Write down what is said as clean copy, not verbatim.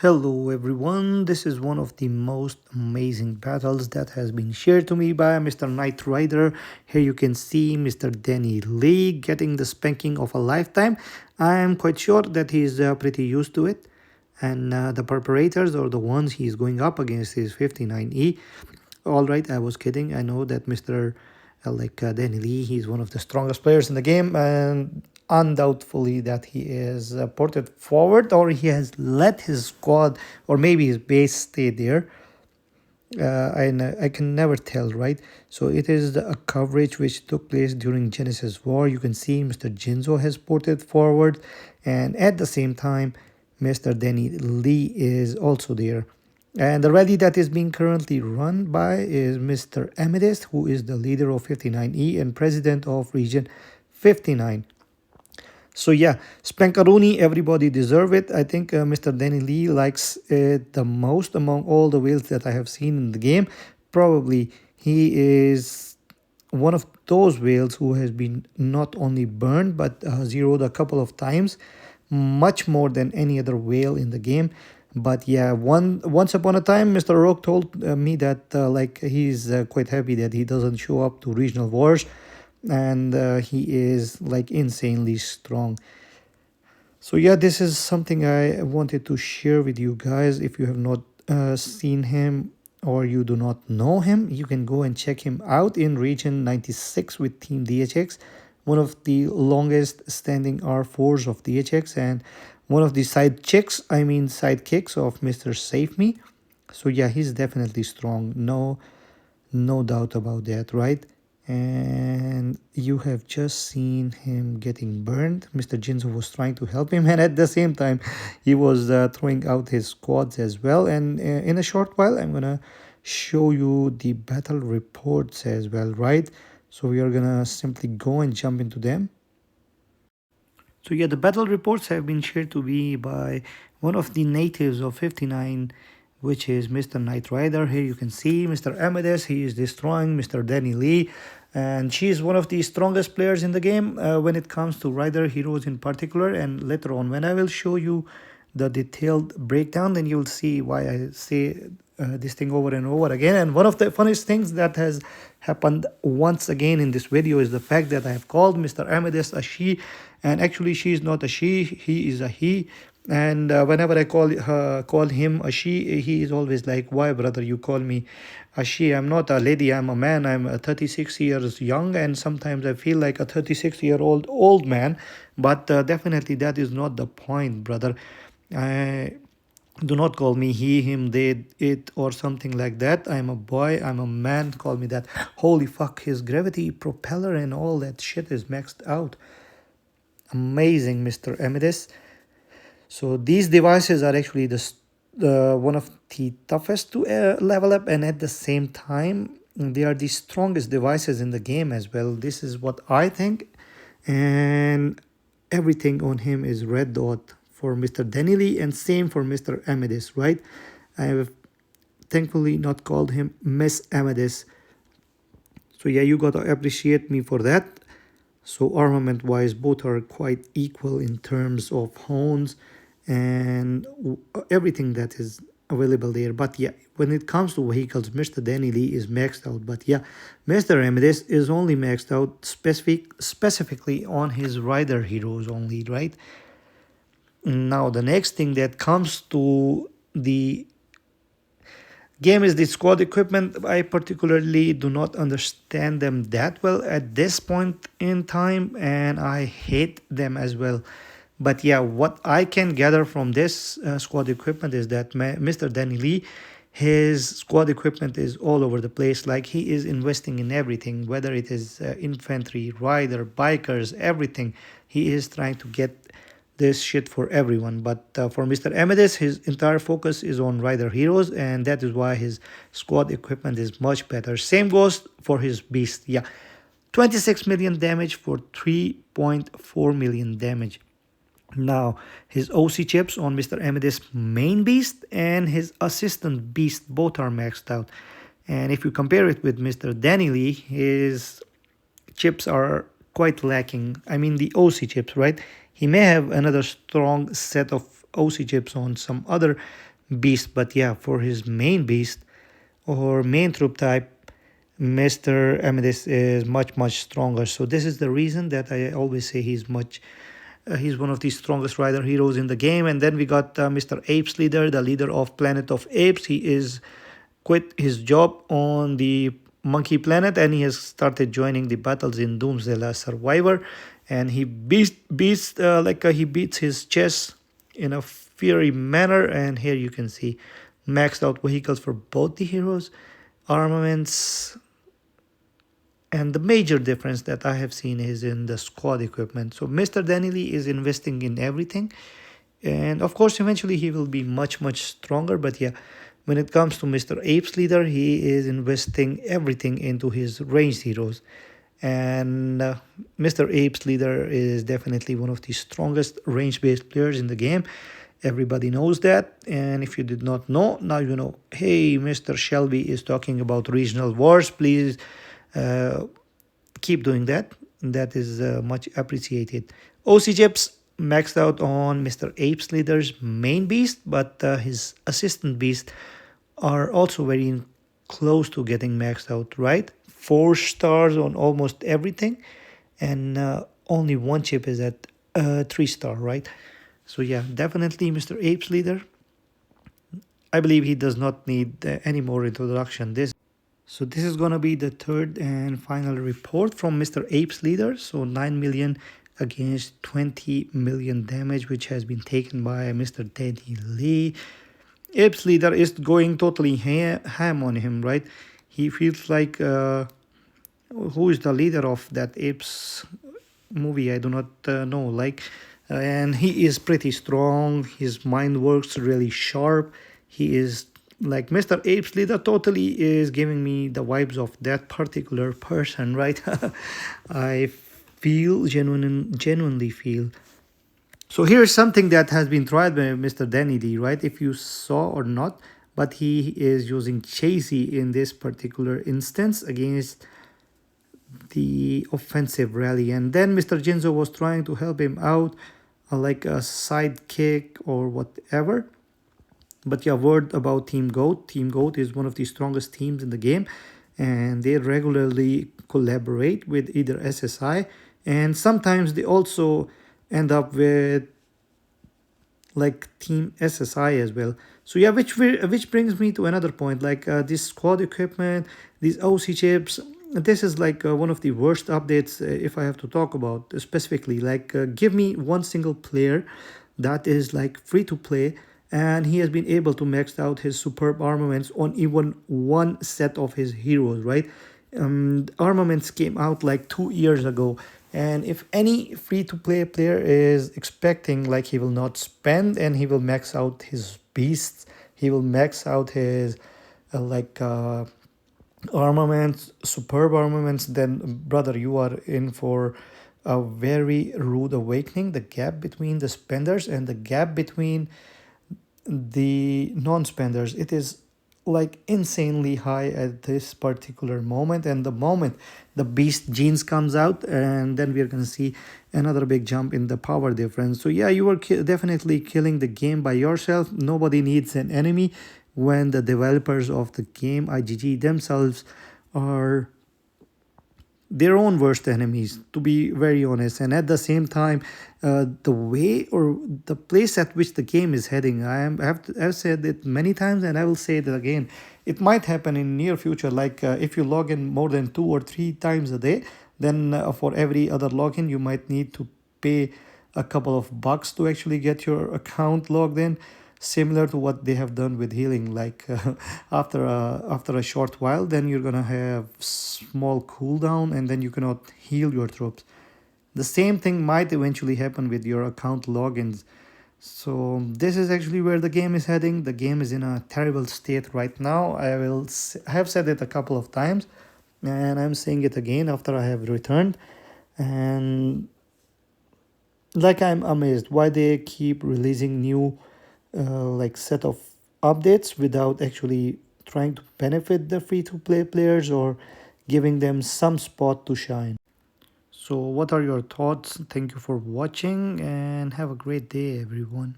Hello everyone, this is one of the most amazing battles that has been shared to me by Mr. Knight Rider. Here you can see Mr. Danny Lee getting the spanking of a lifetime. I am quite sure that he is pretty used to it. And the preparators or the ones he's going up against is 59E. Alright, I was kidding. I know that Mr. Danny Lee, he's one of the strongest players in the game, and undoubtedly that he is ported forward or he has let his squad or maybe his base stay there. I can never tell, right? So it is a coverage which took place during Genesis War. You can see Mr. Jinzo has ported forward, and at the same time, Mr. Danny Lee is also there. And the rally that is being currently run by is Mr. Amethyst, who is the leader of 59E and president of Region 59. So yeah, Spankaroonie, everybody deserve it. I think Mr. Danny Lee likes it the most among all the whales that I have seen in the game. Probably he is one of those whales who has been not only burned but zeroed a couple of times, much more than any other whale in the game. But yeah, once upon a time, Mr. Rogue told me that he's quite happy that he doesn't show up to regional wars, and he is like insanely strong. So yeah, this is something I wanted to share with you guys. If you have not seen him or you do not know him, you can go and check him out in Region 96 with Team DHX, one of the longest standing R4s of DHX and one of the sidekicks of Mr. Save Me. So yeah, he's definitely strong. No doubt about that, right? And you have just seen him getting burned. Mr. Jinzo was trying to help him, and at the same time, he was throwing out his squads as well. And in a short while, I'm gonna show you the battle reports as well, right? So we are gonna simply go and jump into them. So yeah, the battle reports have been shared to me by one of the natives of 59, which is Mr. Knight Rider. Here you can see Mr. Amethyst, he is destroying Mr. Danny Lee, and she is one of the strongest players in the game when it comes to Rider heroes in particular. And later on, when I will show you the detailed breakdown, then you'll see why I say this thing over and over again. And one of the funniest things that has happened once again in this video is the fact that I have called Mr. Amethyst a she, and actually she is not a she, he is a he. And whenever I call him a she, he is always like, why brother you call me a she? I'm not a lady, I'm a man. I'm 36 years young, and sometimes I feel like a 36-year-old man. But definitely that is not the point, brother. I do not call me he, him, they, it, or something like that. I'm a boy, I'm a man, call me that. Holy fuck, his gravity propeller and all that shit is maxed out. Amazing, Mr. Amethyst. So these devices are actually one of the toughest to level up, and at the same time, they are the strongest devices in the game as well. This is what I think, and everything on him is red dot for Mr. Danny Lee, and same for Mr. Amethyst, right? I have thankfully not called him Miss Amethyst. So yeah, you gotta appreciate me for that. So armament wise, both are quite equal in terms of hones and everything that is available there. But yeah, when it comes to vehicles, Mr. Danny Lee is maxed out. But yeah, Mr. Amethyst is only maxed out specifically on his rider heroes only, right? Now the next thing that comes to the game is the squad equipment. I particularly do not understand them that well at this point in time, and I hate them as well. But yeah, what I can gather from this squad equipment is that Mr. Danny Lee, his squad equipment is all over the place. Like, he is investing in everything, whether it is infantry, rider, bikers, everything. He is trying to get this shit for everyone. But for Mr. Amethyst, his entire focus is on rider heroes, and that is why his squad equipment is much better. Same goes for his beast. Yeah, 26 million damage for 3.4 million damage. Now, his OC chips on Mr. Amethyst's main beast and his assistant beast both are maxed out. And if you compare it with Mr. Danny Lee, his chips are quite lacking. I mean, the OC chips, right? He may have another strong set of OC chips on some other beast, but yeah, for his main beast or main troop type, Mr. Amethyst is much stronger. So this is the reason that I always say he's one of the strongest rider heroes in the game. And then we got Mr. Apes Leader, the leader of Planet of Apes. He is quit his job on the Monkey Planet and he has started joining the battles in Doomsday Last Survivor. And he he beats his chest in a fiery manner. And here you can see maxed out vehicles for both the heroes, armaments, and the major difference that I have seen is in the squad equipment. So Mr. Danny Lee is investing in everything. And of course, eventually he will be much stronger. But yeah, when it comes to Mr. Apes Leader, he is investing everything into his ranged heroes. And Mr. Apes Leader is definitely one of the strongest range-based players in the game. Everybody knows that. And if you did not know, now you know. Hey, Mr. Shelby is talking about regional wars. Please keep doing that. That is much appreciated. OC Chips maxed out on Mr. Apes Leader's main beast, but his assistant beast are also very close to getting maxed out, right? 4 stars on almost everything, and only one chip is at 3-star, right? So yeah, definitely Mr. Apes Leader. I believe he does not need any more introduction. So this is gonna be the third and final report from Mr. Apes Leader. So 9 million against 20 million damage, which has been taken by Mr. Danny Lee. Apes Leader is going totally ham on him, right? He feels like who is the leader of that Apes movie? I do not know. And he is pretty strong. His mind works really sharp. He is like Mr. Apes Leader. Totally is giving me the vibes of that particular person, right? I feel genuinely feel. So here's something that has been tried by Mr. Danny Lee, right? If you saw or not, but he is using Chasey in this particular instance against the offensive rally. And then Mr. Jinzo was trying to help him out like a sidekick or whatever. But yeah, word about Team Goat. Team Goat is one of the strongest teams in the game, and they regularly collaborate with either SSI, and sometimes they also end up with like Team SSI as well. So yeah, which brings me to another point, like this squad equipment, these OC chips. This is like one of the worst updates if I have to talk about specifically. Like give me one single player that is like free to play, and he has been able to max out his superb armaments on even one set of his heroes, right? Armaments came out like 2 years ago, and if any free-to-play player is expecting like he will not spend and he will max out his beasts, he will max out his armaments, superb armaments, then brother, you are in for a very rude awakening. The gap between the spenders and the gap between the non-spenders, it is like insanely high at this particular moment. And the moment the beast genes comes out, and then we're gonna see another big jump in the power difference. So yeah, you are definitely killing the game by yourself. Nobody needs an enemy when the developers of the game, IGG themselves, are their own worst enemies, to be very honest. And at the same time, the way or the place at which the game is heading, I've said it many times and I will say it again, it might happen in near future. Like if you log in more than 2 or 3 times a day, then for every other login you might need to pay a couple of bucks to actually get your account logged in, similar to what they have done with healing. Like after a short while, then you're gonna have small cooldown and then you cannot heal your troops. The same thing might eventually happen with your account logins. So this is actually where the game is heading. The game is in a terrible state right now. I have said it a couple of times, and I'm saying it again after I have returned. And like, I'm amazed why they keep releasing new like set of updates without actually trying to benefit the free-to-play players or giving them some spot to shine. So what are your thoughts? Thank you for watching and have a great day, everyone.